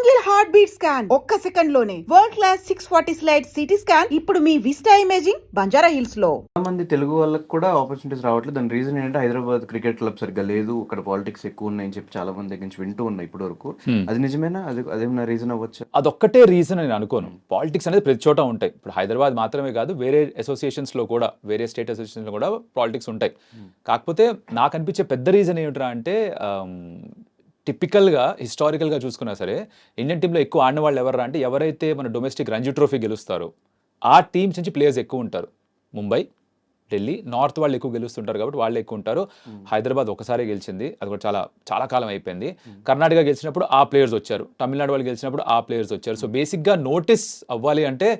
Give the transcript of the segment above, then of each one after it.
Single heart beat scan ఒక్క second లోనే world class 640 slide CT scan ఇప్పుడు మీ vista imaging Banjara hills లో. చాలా మంది తెలుగు వాళ్ళకి కూడా ఆపర్చునిటీస్ రావట్లేదు. దాని రీజన్ ఏంటంటే హైదరాబాద్ క్రికెట్ క్లబ్ సరిగ్గా లేదు, అక్కడ పాలిటిక్స్ ఎక్కువ ఉన్నాయని చెప్పి చాలా మంది దగ్గర నుంచి వింటూ ఉన్నాయి ఇప్పటి వరకు. అది నిజమేనా? అదేమన్నా రీజన్ అవ్వచ్చు? అదొక్కటే రీజన్ నేను అనుకోను. పాలిటిక్స్ అనేది ప్రతి చోట ఉంటాయి. ఇప్పుడు హైదరాబాద్ మాత్రమే కాదు, వేరే అసోసియేషన్స్ లో కూడా, వేరే స్టేట్ అసోసియేషన్స్ లో కూడా పాలిటిక్స్ ఉంటాయి. కాకపోతే నాకు అనిపించే పెద్ద రీజన్ ఏమిట్రా అంటే టిపికల్గా హిస్టారికల్గా చూసుకున్నా సరే ఇండియన్ టీంలో ఎక్కువ ఆడిన వాళ్ళు ఎవరా అంటే ఎవరైతే మన డొమెస్టిక్ రంజీ ట్రోఫీ గెలుస్తారో ఆ టీమ్స్ నుంచి ప్లేయర్స్ ఎక్కువ ఉంటారు. ముంబై, ఢిల్లీ, నార్త్ వాళ్ళు ఎక్కువ గెలుస్తుంటారు కాబట్టి వాళ్ళు ఎక్కువ ఉంటారు. హైదరాబాద్ ఒకసారి గెలిచింది, అది కూడా చాలా చాలా కాలం అయిపోయింది. కర్ణాటక గెలిచినప్పుడు ఆ ప్లేయర్స్ వచ్చారు, తమిళనాడు వాళ్ళు గెలిచినప్పుడు ఆ ప్లేయర్స్ వచ్చారు. సో బేసిక్గా నోటీస్ అవ్వాలి అంటే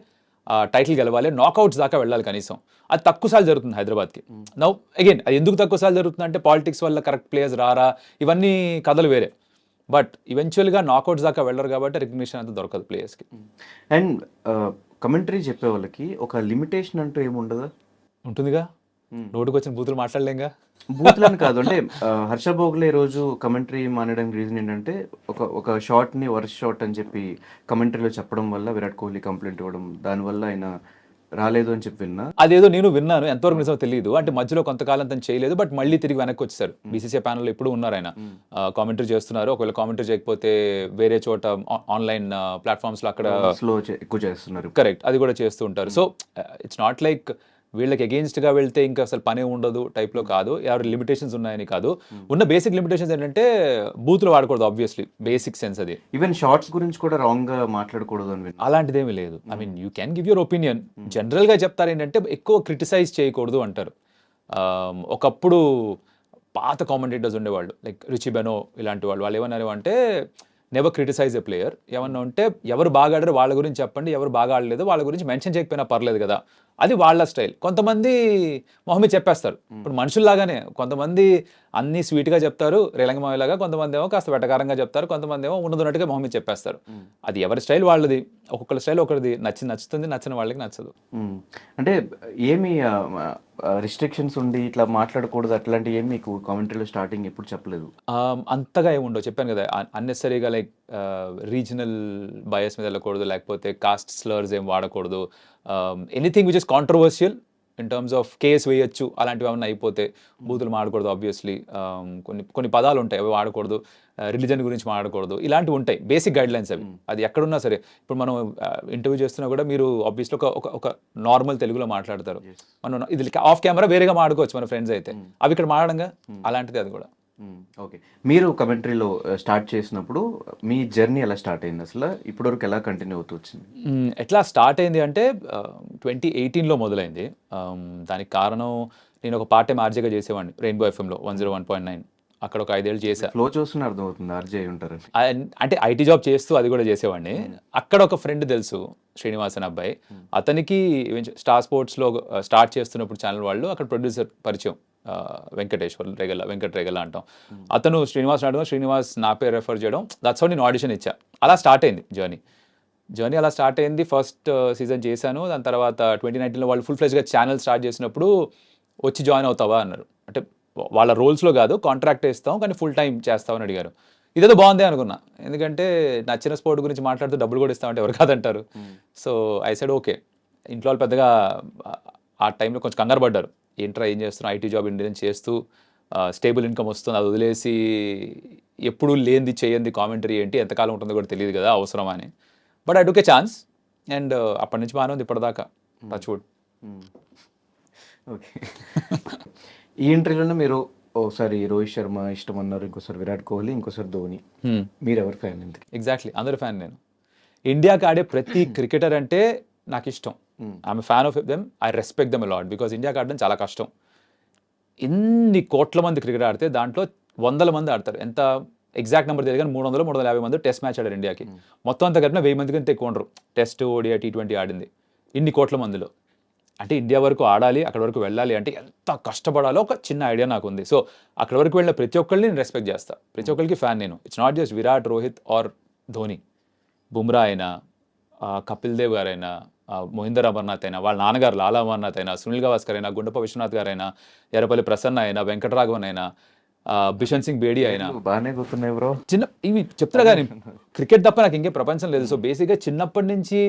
టైటిల్ గెలవాలి, నాకౌట్స్ దాకా వెళ్ళాలి కనీసం. అది తక్కువ సార్లు జరుగుతుంది హైదరాబాద్కి. నౌ అగైన్ అది ఎందుకు తక్కువ సార్లు జరుగుతుంది అంటే పాలిటిక్స్ వల్ల కరెక్ట్ ప్లేయర్స్ రారా, ఇవన్నీ కథలు వేరే. బట్ ఈవెన్చువల్గా నాకౌట్స్ దాకా వెళ్ళరు కాబట్టి రికగ్నిషన్ అంతా దొరకదు ప్లేయర్స్కి. అండ్ కమెంటరీ చెప్పే వాళ్ళకి ఒక లిమిటేషన్ అంటూ ఏముండదా? ఉంటుందిగా, నోటుకు వచ్చిన బూతులు మాట్లాడలేంగా. బూత్లని కాదు అంటే హర్ష భోగ్లే రోజు కమెంటరీ మానేయడానికి రీజన్ ఏంటంటే ఒక షాట్ని వర్స్ట్ షాట్ అని చెప్పి కమెంటరీలో చెప్పడం వల్ల విరాట్ కోహ్లీ కంప్లైంట్ ఇవ్వడం, దానివల్ల ఆయన రాలేదు అని చెప్పి విన్నా. అదేదో నేను విన్నాను, ఎంతవరకు నిజమో తెలియదు. అంటే మధ్యలో కొంతకాలం తను చేయలేదు, బట్ మళ్ళీ తిరిగి వెనక్కి వచ్చేసారు. బీసీసీఐ ప్యానల్లో ఇప్పుడు ఉన్నారు, ఆయన కామెంటరీ చేస్తున్నారు. ఒకవేళ కామెంటరీ చేయకపోతే వేరే చోట ఆన్లైన్ ప్లాట్ఫామ్స్లో అక్కడ స్లో ఎక్కువ చేస్తున్నారు. కరెక్ట్, అది కూడా చేస్తూ ఉంటారు. సో ఇట్స్ నాట్ లైక్ వీళ్ళకి అగెయిన్స్ట్గా వెళ్తే ఇంకా అసలు పనే ఉండదు టైప్లో కాదు. ఎవరి లిమిటేషన్స్ ఉన్నాయని కాదు, ఉన్న బేసిక్ లిమిటేషన్స్ ఏంటంటే బూత్లు వాడకూడదు, ఆబ్వియస్లీ బేసిక్ సెన్స్. అది ఈవెన్ షార్ట్స్ గురించి కూడా రాంగ్ గా మాట్లాడకూడదు అని. అలాంటిదేమీ లేదు. I mean you can give your opinion. జనరల్గా చెప్తారు ఏంటంటే ఎక్కువ క్రిటిసైజ్ చేయకూడదు అంటారు. ఒకప్పుడు పాత కామెంటేటర్స్ ఉండేవాళ్ళు, లైక్ రిచి బెనో ఇలాంటి వాళ్ళు ఏమన్నారు అంటే నెవర్ క్రిటిసైజ్ ఎ ప్లేయర్. ఏమన్నా ఉంటే ఎవరు బాగా ఆడారో వాళ్ళ గురించి చెప్పండి, ఎవరు బాగా ఆడలేదు వాళ్ళ గురించి మెన్షన్ చేయకపోయినా పర్లేదు కదా, అది వాళ్ళ స్టైల్. కొంతమంది మొహమ్మీ చెప్పేస్తారు. ఇప్పుడు మనుషుల్లాగానే కొంతమంది అన్నీ స్వీట్గా చెప్తారు రేలంగమావిలాగా, కొంతమంది ఏమో కాస్త వెటకారంగా చెప్తారు, కొంతమంది ఏమో ఉన్నట్టుగా మొహమ్మీ చెప్పేస్తారు. అది ఎవరి స్టైల్ వాళ్ళది, ఒక్కొక్కరి స్టైల్ ఒకరిది. నచ్చుతుంది, నచ్చిన వాళ్ళకి నచ్చదు. అంటే ఏమి రిస్ట్రిక్షన్స్ ఉండి ఇట్లా మాట్లాడకూడదు అట్లాంటి ఏమి మీకు కామెంటరీలో స్టార్టింగ్ ఎప్పుడు చెప్పలేదు? అంతగా ఏమి ఉండవు, చెప్పాను కదా. అన్నెసరీగా లైక్ రీజనల్ బయస్ మీద వెళ్ళకూడదు, లేకపోతే కాస్ట్ స్లర్స్ ఏం వాడకూడదు. Anything which is controversial in terms of case వేయచ్చు అలాంటివి ఏమైనా అయిపోతే బూతులు మాడకూడదు. ఆబ్వియస్లీ కొన్ని పదాలు ఉంటాయి, అవి వాడకూడదు. రిలీజన్ గురించి మాట్లాడకూడదు, ఇలాంటివి ఉంటాయి బేసిక్ గైడ్ లైన్స్ అవి. అది ఎక్కడున్నా సరే, ఇప్పుడు మనం ఇంటర్వ్యూ చేస్తున్నా కూడా మీరు ఆబ్వియస్లీ ఒక నార్మల్ తెలుగులో మాట్లాడతారు, మనం ఇది ఆఫ్ కెమెరా వేరేగా మాట్లాడుకోవచ్చు మన ఫ్రెండ్స్ అయితే, అవి ఇక్కడ మాట్లాడంగా అలాంటిది అది కూడా. ఓకే, మీరు కమెంటరీలో స్టార్ట్ చేసినప్పుడు మీ జర్నీ ఎలా స్టార్ట్ అయింది అసలు? ఇప్పటివరకు ఎలా కంటిన్యూ అవుతూ వచ్చింది? ఎట్లా స్టార్ట్ అయింది అంటే 2018లో మొదలైంది. దానికి కారణం నేను ఒక పార్ట్ టైం ఆర్జేగా చేసేవాడిని రెయిన్బో ఎఫ్ఎంలో 101.9. అక్కడ ఒక 5 ఏళ్ళు చేశా. ఫ్లో చూస్తున్న అర్థమవుతుంది ఆర్జే ఉంటారు అంటే ఐటీ జాబ్ చేస్తూ అది కూడా చేసేవాడిని. అక్కడ ఒక ఫ్రెండ్ తెలుసు, శ్రీనివాసన్ అబ్బాయి. అతనికి స్టార్ స్పోర్ట్స్లో స్టార్ట్ చేస్తున్నప్పుడు ఛానల్ వాళ్ళు అక్కడ ప్రొడ్యూసర్ పరిచయం, వెంకట్ రేగల అంటాం. అతను శ్రీనివాస్ నా పేరు రెఫర్ చేయడం, దట్స్ హౌ నేను ఆడిషన్ ఇచ్చా. అలా స్టార్ట్ అయింది జర్నీ అలా స్టార్ట్ అయింది. ఫస్ట్ సీజన్ చేశాను. దాని తర్వాత 2019లో వాళ్ళు ఫుల్ ఫ్లెజ్గా ఛానల్ స్టార్ట్ చేసినప్పుడు వచ్చి జాయిన్ అవుతావా అన్నారు. అంటే వాళ్ళ రోల్స్లో కాదు, కాంట్రాక్ట్ ఇస్తాం కానీ ఫుల్ టైం చేస్తావు అని అడిగారు. ఇదేదో బాగుంది అనుకున్నా, ఎందుకంటే నచ్చిన స్పోర్ట్ గురించి మాట్లాడుతూ డబ్బులు కూడా ఇస్తామంటే ఎవరు కాదంటారు. So I said okay. ఇంట్లో వాళ్ళు పెద్దగా ఆ టైంలో కొంచెం కంగారు పడ్డారు, ఏంట్రా ఏం చేస్తున్నాం, ఐటీ జాబ్ ఇండియన్ చేస్తూ స్టేబుల్ ఇన్కమ్ వస్తుంది, అది వదిలేసి ఎప్పుడు లేనిది చేయండి కామెంటరీ ఏంటి, ఎంతకాలం ఉంటుందో కూడా తెలియదు కదా, అవసరమా అని. But I took A chance and అప్పటి నుంచి బాగానే ఉంది ఇప్పటిదాకా, టచ్ వుడ్. ఓకే, ఈ ఇంటర్వ్యూలో మీరు ఒకసారి రోహిత్ శర్మ ఇష్టం అన్నారు, ఇంకోసారి విరాట్ కోహ్లీ, ఇంకోసారి ధోని. మీరు ఎవరి ఫ్యాన్? ఎగ్జాక్ట్లీ అందరి ఫ్యాన్ నేను. ఇండియాకి ఆడే ప్రతి క్రికెటర్ అంటే నాకు ఇష్టం. I'm fan of them, I respect them a lot. Because ఇండియాకి ఆడడం చాలా కష్టం. ఇన్ని కోట్ల మంది క్రికెట్ ఆడితే దాంట్లో వందల మంది ఆడతారు. ఎంత ఎగ్జాక్ట్ నెంబర్ తెలియదు కానీ 300-350 మంది టెస్ట్ మ్యాచ్ ఆడారు ఇండియాకి. మొత్తం అంతా కలిపిన 1000 మంది కంటే ఎక్కువ ఉండరు టెస్ట్, ఓడిఐ, T20 ఆడింది ఇన్ని కోట్ల మందిలో. అంటే ఇండియా వరకు ఆడాలి, అక్కడ వరకు వెళ్ళాలి అంటే ఎంత కష్టపడాలో ఒక చిన్న ఐడియా నాకు ఉంది. సో అక్కడ వరకు వెళ్ళిన ప్రతి ఒక్కరిని నేను రెస్పెక్ట్ చేస్తాను, ప్రతి ఒక్కరికి ఫ్యాన్ నేను. It's not just Virat, Rohit or Dhoni. Bumrah అయినా, కపిల్ దేవ్ గారైనా, మహేందర్ అమర్నాథ్ అయినా, వాళ్ళ నాన్నగారు లాలా అమర్నాథ్ అయినా, సునీల్ గవాస్కర్ అయినా, గుండప్ప విశ్వనాథ్ గారైనా, ఎర్రపల్లి ప్రసన్న అయినా, వెంకటరాఘవన్ అయినా, బిషన్ సింగ్ బేడీ అయినా బాగానే గుర్తున్నాయి బ్రో. చిన్న ఇవి చెప్తున్నా కానీ క్రికెట్ తప్ప నాకు ఇంకే ప్రపంచం లేదు. సో బేసిక్గా చిన్నప్పటి నుంచి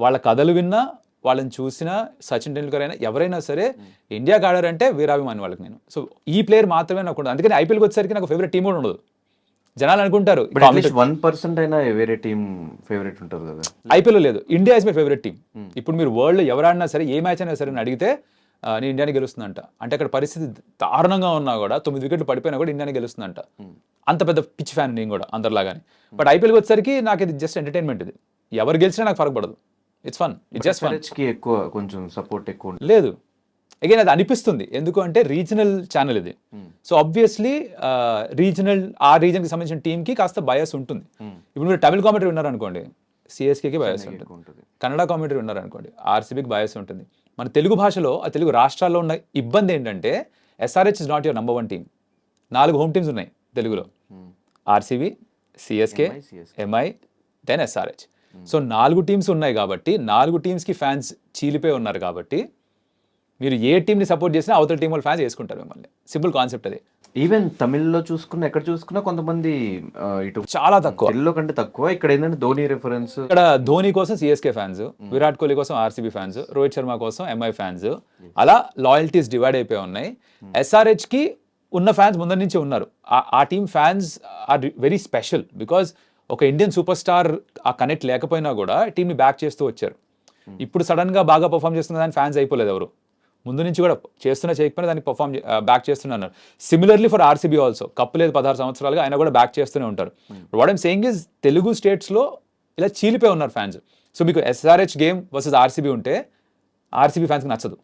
వాళ్ళ కథలు విన్నా, వాళ్ళని చూసినా, సచిన్ టెండూల్కర్ అయినా ఎవరైనా సరే ఇండియాకి ఆడారంటే వీరాభిమాని వాళ్ళకి నేను. సో ఈ ప్లేయర్ మాత్రమే నాకు ఉండదు. అందుకని ఐపీఎల్కి వచ్చేసరికి నాకు ఫేవరెట్ టీం కూడా ఉండదు. జనాలు అనుకుంటారు 1% అయినా వేరే టీం ఫేవరెట్ ఉంటుంది కదా. ఐపీఎల్ లేదు, India is my favourite team. ఇప్పుడు మీరు వరల్డ్ ఎవరాడినా సరే, ఏ మ్యాచ్ అయినా సరే అని అడిగితే నేను ఇండియాని గెలుస్తుందంట. అంటే అక్కడ పరిస్థితి దారుణంగా ఉన్నా కూడా 9 వికెట్లు పడిపోయినా కూడా ఇండియాని గెలుస్తుందంట. అంత పెద్ద పిచ్ ఫ్యాన్ నేను కూడా అందరిలాగానే. బట్ ఐపీఎల్కి వచ్చేసరికి నాకు ఇది జస్ట్ ఎంటర్టైన్మెంట్. ఇది ఎవరు గెలిచినా నాకు ఫరక్ పడదు. It's fun, it's just fun. ఎక్కువ కొంచెం సపోర్ట్ ఎక్కువ లేదు, అగైన్ అది అనిపిస్తుంది. ఎందుకు అంటే రీజనల్ ఛానల్ ఇది. సో ఆబ్వియస్లీ ఆ రీజన్కి సంబంధించిన టీంకి కాస్త బయాస్ ఉంటుంది. ఇప్పుడు మీరు తమిళ కామెంటరీ ఉన్నారనుకోండి, సిఎస్కేకి బయాస్ ఉంటుంది. కన్నడ కామెంటరీ ఉన్నారనుకోండి, ఆర్సీబీకి బయాస్ ఉంటుంది. మన తెలుగు భాషలో, ఆ తెలుగు రాష్ట్రాల్లో ఉన్న ఇబ్బంది ఏంటంటే SRH is not your number 1 team. 4 home teams ఉన్నాయి తెలుగులో, RCB, CSK, MI, then SRH. So 4 teams ఉన్నాయి కాబట్టి 4 టీమ్స్కి ఫ్యాన్స్ చీలిపోయి ఉన్నారు కాబట్టి మీరు ఏ టీంని సపోర్ట్ చేసినా అవతల టీం వాళ్ళ ఫ్యాన్స్ వేసుకుంటారు మిమ్మల్ని. సింపుల్ కాన్సెప్ట్ అది. ఈవెన్ తమిళ్లో చూసుకున్నా, ఎక్కడ చూసుకున్నా కొంతమంది ఇటు చాలా తక్కువ, తెలుగులో కంటే తక్కువ. ఇక్కడ ఏంటంటే ధోని రెఫరెన్స్. ఇక్కడ ధోని కోసం సిఎస్కే ఫ్యాన్స్, విరాట్ కోహ్లీ కోసం ఆర్సీబీ ఫ్యాన్స్, రోహిత్ శర్మ కోసం ఎంఐ ఫ్యాన్స్, అలా లాయల్టీస్ డివైడ్ అయిపోయి ఉన్నాయి. ఎస్ఆర్హెచ్కి ఉన్న ఫ్యాన్స్ ముందర నుంచే ఉన్నారు. ఆ team fans are very special because ఒక ఇండియన్ సూపర్ స్టార్ ఆ కనెక్ట్ లేకపోయినా కూడా టీంని బ్యాక్ చేస్తూ వచ్చారు. ఇప్పుడు సడన్గా బాగా పర్ఫామ్ చేస్తున్న దాని ఫ్యాన్స్ అయిపోలేదు ఎవరు. ముందు నుంచి కూడా చేయకపోయినా దానికి బ్యాక్ చేస్తున్నారు. Similarly for RCB also. Cup లేదు 16 సంవత్సరాలుగా, అయినా కూడా బ్యాక్ చేస్తూనే ఉంటారు. What I'm saying is Telugu స్టేట్స్లో ఇలా చీలిపోయి ఉన్నారు ఫ్యాన్స్. సో మీకు ఎస్ఆర్హెచ్ గేమ్ వర్సెస్ ఆర్సీబీ ఉంటే ఆర్సీబీ ఫ్యాన్స్కి నచ్చదు.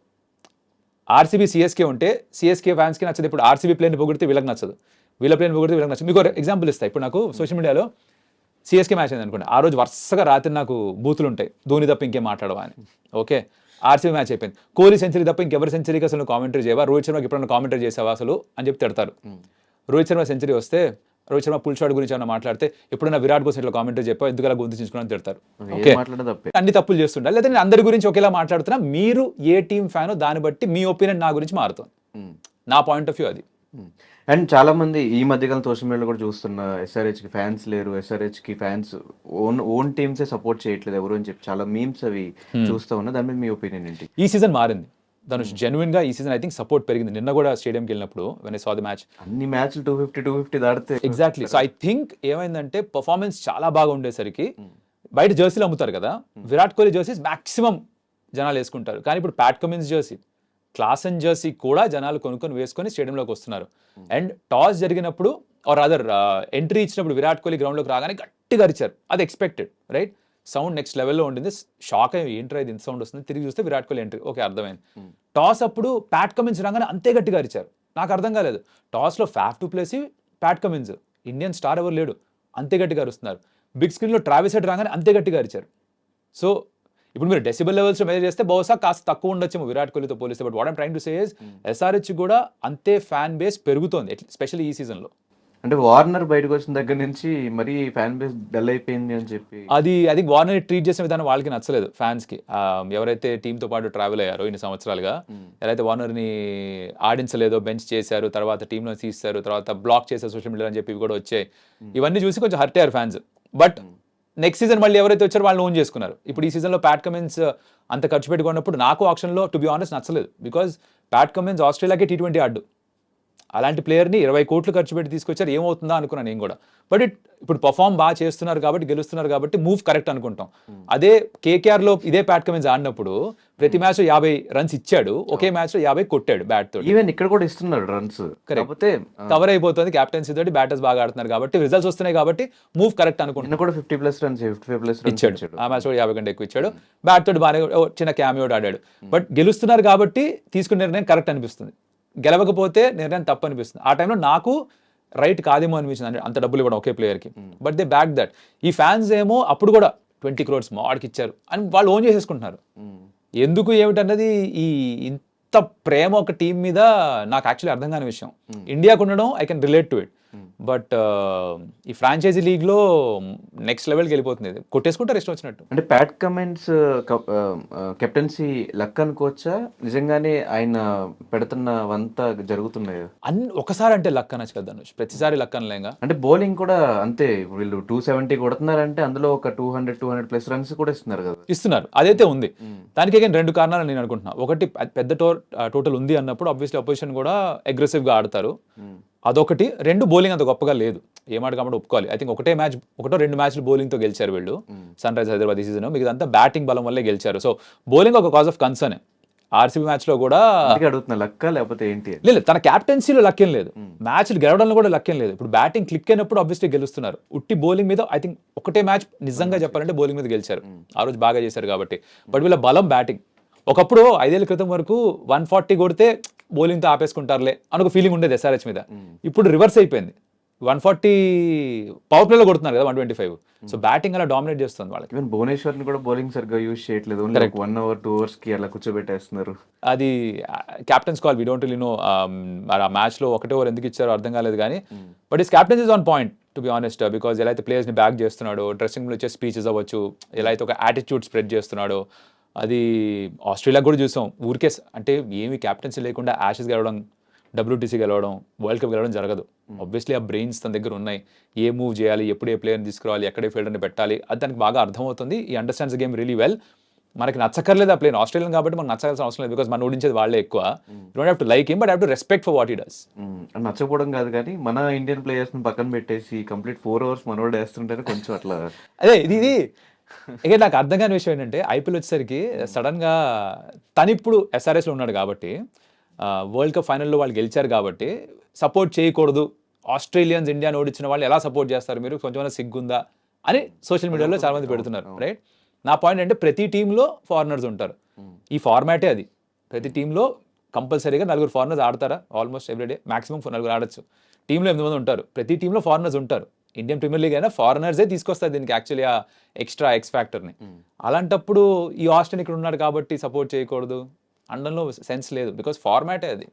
ఆర్సీబీ సిఎస్కే ఉంటే సిఎస్కే ఫ్యాన్స్కి నచ్చదు. ఇప్పుడు ఆర్సీబీ ప్లేని పొగిడితే వీళ్ళకి నచ్చదు, వీళ్ళ ప్లేని పొగిడితే వీళ్ళకి నచ్చదు. మీకు ఎగ్జాంపుల్ ఇస్తాయి. ఇప్పుడు నాకు సోషల్ మీడియాలో సిఎస్కే మ్యాచ్ అయింది అనుకోండి, ఆ రోజు వరుసగా రాత్రి నాకు బూతులు ఉంటాయి, ధోని తప్ప ఇంకేం మాట్లాడవా అని. ఓకే, ఆర్సీబీ మ్యాచ్ అయిపోయింది, కోహ్లీ సెంచరీ తప్ప ఇంకెవరి సెంచరీకి అసలు కామెంటరీ చేయవా, రోహిత్ శర్మకి ఎప్పుడన్నా కామెంటరీ చేసావా అసలు అని చెప్పి తిడతారు. రోహిత్ శర్మ సెంచరీ వస్తే, రోహిత్ శర్మ పుల్ షాట్ గురించి ఏమైనా మాట్లాడితే ఎప్పుడైనా విరాట్ కోసం ఇట్లా కామెంటరీ చెప్పావు, ఎందుకు అలా గొంతు చించుకుని తిడతారు. ఓకే, అన్ని తప్పులు చేస్తుంటారు. లేదా నేను అందరి గురించి ఒకేలా మాట్లాడుతున్నా, మీరు ఏ టీం ఫ్యానో దాన్ని బట్టి మీ ఒపీనియన్ నా గురించి మారుతుంది. నా పాయింట్ ఆఫ్ వ్యూ అది. అండ్ చాలా మంది ఈ మధ్యకాలం సోషల్ మీడియాలో కూడా చూస్తున్న, ఎస్ఆర్హెచ్కి ఫ్యాన్స్ లేరు, ఎస్ఆర్హెచ్కి ఫ్యాన్స్ ఓన్ టీమ్సే సపోర్ట్ చేయట్లేదు ఎవరు అని చెప్పి చాలా మీమ్స్ అవి చూస్తా ఉన్నా. దాని మీద మీ ఒపీనియన్ ఏంటి? ఈ సీజన్ మారింది ధనుష్, జెన్యున్ గా ఈ సీజన్ ఐ థింక్ సపోర్ట్ పెరిగింది. నిన్న కూడా స్టేడియంకి వెళ్ళినప్పుడు when I saw the match, అన్ని మ్యాచ్లు 250 దాటితే ఎగ్జాక్ట్లీ. సో ఐ థింక్ ఏమైందంటే పర్ఫార్మెన్స్ చాలా బాగా ఉండేసరికి బయట జెర్సీలు అమ్ముతారు కదా, విరాట్ కోహ్లీ జెర్సీస్ మాక్సిమం జనాలు వేసుకుంటారు. కానీ ఇప్పుడు Pat Cummins Jersey, class and Jersey కూడా జనాలు కొనుక్కొని వేసుకొని స్టేడియంలోకి వస్తున్నారు. అండ్ టాస్ జరిగినప్పుడు ఆర్ అదర్ ఎంట్రీ ఇచ్చినప్పుడు విరాట్ కోహ్లీ గ్రౌండ్లోకి రాగానే గట్టిగా అరిచారు. అది ఎక్స్పెక్టెడ్, రైట్? సౌండ్ నెక్స్ట్ లెవెల్లో ఉండింది. షాక్ అయ్యి ఏంట్రా ఇది ఇంత సౌండ్ వస్తుంది, తిరిగి చూస్తే విరాట్ కోహ్లీ ఎంట్రీ. ఓకే, అర్థమైంది. టాస్ అప్పుడు ప్యాట్ కమిన్స్ రాగానే అంతే గట్టిగా అరిచారు. నాకు అర్థం కాలేదు. టాస్లో Faf du Plessis Pat Cummins, Indian star ఎవరు లేడు, అంతే గట్టిగా అరుస్తున్నారు. బిగ్ స్క్రీన్లో ట్రావిస్ హెడ్ రాగానే అంతే గట్టిగా అరిచారు. సో ఇప్పుడు మీరు డెసిబల్ లెవెల్స్ మెజర్ చేస్తే బహుశా కాస్త తక్కువ ఉండొచ్చేమో విరాట్ కోహ్లీతో పోలిస్తే. But what I'm trying to say is SRH కూడా అంతే ఫ్యాన్ బేస్ పెరుగుతోంది, ఎస్పెషల్లీ ఈ సీజన్లో. అంటే వార్నర్ బయటకు వచ్చిన దగ్గర నుంచి మరీ ఫ్యాన్ బేస్ డల్ అయిపోయింది అని చెప్పి, అది వార్నర్ ట్రీట్ చేసిన విధానం వాళ్ళకి నచ్చలేదు ఫ్యాన్స్కి. ఎవరైతే టీంతో పాటు ట్రావెల్ అయ్యారో ఇన్ని సంవత్సరాలుగా, ఎవరైతే వార్నర్ని ఆడించలేదో, బెంచ్ చేశారు, తర్వాత టీంలో తీస్తారు, తర్వాత బ్లాక్ చేశారు సోషల్ మీడియా అని చెప్పి ఇవి కూడా వచ్చాయి. ఇవన్నీ చూసి కొంచెం హర్ట్ అయ్యారు ఫ్యాన్స్. బట్ నెక్స్ట్ సీజన్ మళ్ళీ ఎవరైతే వచ్చారో వాళ్ళు ఓన్ చేసుకున్నారు. ఇప్పుడు ఈ సీజన్లో ప్యాట్ కమిన్స్ అంత ఖర్చు పెట్టుకున్నప్పుడు నాకు ఆప్షన్లో టు బి ఆనెస్ట్ నచ్చలేదు. బికాజ్ ప్యాట్ కమిన్స్ ఆస్ట్రేలియాకి T20 ఆడు, అలాంటి ప్లేయర్ని 20 కోట్లు ఖర్చు పెట్టి తీసుకొచ్చారు, ఏమవుతుందా అనుకున్నాను నేను కూడా. బట్ ఇప్పుడు పర్ఫామ్ బాగా చేస్తున్నారు కాబట్టి, గెలుస్తున్నారు కాబట్టి మూవ్ కరెక్ట్ అనుకుంటాం. అదే కేకేఆర్లో ఇదే ప్యాట్ కమిన్స్ ఆడినప్పుడు ప్రతి మ్యాచ్లో 50 రన్స్ ఇచ్చాడు, ఒకే మ్యాచ్లో 50 కొట్టాడు బ్యాట్ తోటి. ఈవెన్ ఇక్కడ కూడా ఇస్తున్నాడు రన్స్, కాకపోతే కవర్ అయిపోతుంది క్యాప్టెన్సీ తోటి, బ్యాటర్స్ బాగా ఆడుతున్నారు కాబట్టి, రిజల్ట్స్ వస్తున్నాయి కాబట్టి మూవ్ కరెక్ట్ అనుకుంటున్నాను. కూడా 50+ రన్స్ ఇచ్చాడు, ఆ మ్యాచ్ కూడా 50 కంటే ఎక్కువ ఇచ్చాడు. బ్యాట్ తోటి బాగా చిన్న క్యామియో ఆడాడు. బట్ గెలుస్తున్నారు కాబట్టి తీసుకునే నిర్ణయం కరెక్ట్ అనిపిస్తుంది, గెలవకపోతే నిర్ణయం తప్పు అనిపిస్తుంది. ఆ టైంలో నాకు రైట్ కాదేమో అనిపించింది, అంత డబ్బులు ఇవ్వడం ఒకే ప్లేయర్కి. But they back that. ఈ ఫ్యాన్స్ ఏమో అప్పుడు కూడా 20 crores మాడికి ఇచ్చారు అని వాళ్ళు ఓన్ చేసేసుకుంటున్నారు. ఎందుకు ఏమిటన్నది, ఈ ఇంత ప్రేమ ఒక టీం మీద నాకు యాక్చువల్లీ అర్థం కాని విషయం. ఇండియాకు ఉండడం I can relate to it, but ఈ ఫ్రాంచైజీ లీగ్లో నెక్స్ట్ లెవెల్కి వెళ్ళిపోతుంది ఇది. కొట్టేసుకుంటారు ఇష్టం వచ్చినట్టు. అంటే ప్యాట్ కమెంట్స్ కెప్టెన్సీ లక్ అనుకోవచ్చా, నిజంగానే ఆయన పెడుతున్నవంతా జరుగుతున్నాయి? ఒకసారి అంటే లక్ అనొచ్చు కదా ధనుష్, ప్రతిసారి లక్ అనలేంగా. అంటే బౌలింగ్ కూడా అంతే, వీళ్ళు 270 కొడుతున్నారంటే అందులో ఒక 200 ప్లస్ రన్స్ కూడా ఇస్తున్నారు కదా. ఇస్తున్నారు, అదైతే ఉంది. దానికి again 2 కారణాలు నేను అనుకుంటున్నా. ఒకటి పెద్ద టోటల్ ఉంది అన్నప్పుడు ఆబ్వియస్లీ అపోజిషన్ కూడా అగ్రెసివ్గా ఆడతారు, అదొకటి. 2 బౌలింగ్ అంత గొప్పగా లేదు, ఏమాట కాబట్టి ఒప్పుకోవాలి. ఐ థింక్ ఒకటో 2 మ్యాచ్లు బౌలింగ్తో గెలిచారు వీళ్ళు, సన్ రైజర్స్ హైదరాబాద్ ఈ సీజన్. మిగతా బ్యాటింగ్ బలం వల్లే గెలిచారు. సో బౌలింగ్ ఒక కాజ్ ఆఫ్ కన్సర్న్. ఆర్సీబీ మ్యాచ్లో కూడా అడుగుతున్నా లక్క లేకపోతే ఏంటి లేదు, తన క్యాప్టెన్సీలో లక్కేం లేదు, మ్యాచ్లు గెలవడంలో కూడా లక్కేం లేదు. ఇప్పుడు బ్యాటింగ్ క్లిక్ అయినప్పుడు ఆబ్వియస్లీ గెలుస్తున్నారు. ఉట్టి బౌలింగ్ మీద ఐ థింక్ ఒకటే మ్యాచ్ నిజంగా చెప్పాలంటే బౌలింగ్ మీద గెలిచారు, ఆ రోజు బాగా చేశారు కాబట్టి. బట్ వీళ్ళ బలం బ్యాటింగ్. ఒకప్పుడు 5 ఏళ్ల క్రితం వరకు 140 కొడితే బౌలింగ్తో ఆపేసుకుంటారులే అని ఒక ఫీలింగ్ ఉండేది ఎస్ఆర్హెచ్ మీద. ఇప్పుడు రివర్స్ అయిపోయింది, 140 పవర్ ప్లేలో కొడుతున్నారు కదా 125. సో బ్యాటింగ్ అలా డామినేట్ చేస్తుంది వాళ్ళకి. ఈవెన్ భువనేశ్వర్ ని కూడా బౌలింగ్ సరిగ్గా యూజ్ చేయట్లేదు, ఓన్లీ 1 hour 2 hours కి అలా కూర్చోబెట్టేస్తున్నారు. అది captain's call, we don't really know. ఆ మ్యాచ్లో 1 over ఎందుకు ఇచ్చారో అర్థం కాలేదు కానీ, but is captain's is on point to be honest. Because ఎలా అయితే ప్లేయర్స్ని బ్యాక్ చేస్తున్నాడో, డ్రెస్సింగ్లో వచ్చే స్పీచెస్ అవ్వచ్చు, ఎలా అయితే ఒక యాటిట్యూడ్ స్ప్రెడ్ చేస్తున్నాడో, అది ఆస్ట్రేలియా కూడా చూసాం. ఊరికే అంటే ఏమి క్యాప్టెన్సీ లేకుండా యాషెస్ గెలవడం, WTC గెలవడం, వరల్డ్ కప్ గెలవడం జరగదు. ఆబ్వియస్లీ ఆ బ్రెయిన్స్ తన దగ్గర ఉన్నాయి, ఏ మూవ్ చేయాలి, ఎప్పుడు ఏ ప్లేయర్ని తీసుకురావాలి, ఎక్కడే ఫీల్డర్ని పెట్టాలి, అది దానికి బాగా అర్థమవుతుంది. ఈ అండర్స్టాండ్స్ గేమ్ రియలీ వెల్. మనకి నచ్చక్కర్లేదు ఆ ప్లేయర్, ఆస్ట్రేలియన్ కాబట్టి మనకు నచ్చాల్సిన అవసరం లేదు, బికాస్ మనం ఓడించేది వాళ్ళే ఎక్కువ. You don't have to like him, but have to respect for what he does. నచ్చకపోవడం కాదు కానీ మన ఇండియన్ ప్లేయర్స్ ని పక్కన పెట్టేసి కంప్లీట్ 4 hours మనోడు వేస్తుంటేనే కొంచెం అట్లా. అదే ఇది ఇక నాకు అర్థం కాని విషయం ఏంటంటే, ఐపీఎల్ వచ్చేసరికి సడన్గా తను ఇప్పుడు ఎస్ఆర్ఎస్లో ఉన్నాడు కాబట్టి, వరల్డ్ కప్ ఫైనల్లో వాళ్ళు గెలిచారు కాబట్టి సపోర్ట్ చేయకూడదు, ఆస్ట్రేలియన్స్ ఇండియాని ఓడించిన వాళ్ళు ఎలా సపోర్ట్ చేస్తారు మీరు, కొంచెం సిగ్గుందా అని సోషల్ మీడియాలో చాలా మంది పెడుతున్నారు, రైట్? నా పాయింట్ అంటే ప్రతి టీంలో ఫారినర్స్ ఉంటారు, ఈ ఫార్మాటే అది. ప్రతి టీంలో కంపల్సరీగా 4 ఫారినర్స్ ఆడతారా, ఆల్మోస్ట్ ఎవ్రీడే మ్యాక్సిమం 4 ఆడచ్చు. టీంలో 8 మంది ఉంటారు, ప్రతి టీంలో ఫారినర్స్ ఉంటారు. ఇండియన్ ప్రీమియర్ లీగ్ అయినా ఫారినర్సే తీసుకొస్తారు దీనికి యాక్చువల్లీ ఆ ఎక్స్ట్రా ఎక్స్ ఫ్యాక్టర్ని. అలాంటప్పుడు ఈ ఆస్ట్రేలియన్ ఇక్కడ ఉన్నాడు కాబట్టి సపోర్ట్ చేయకూడదు అనడంలో సెన్స్ లేదు, బికాస్ ఫార్మాటే అది.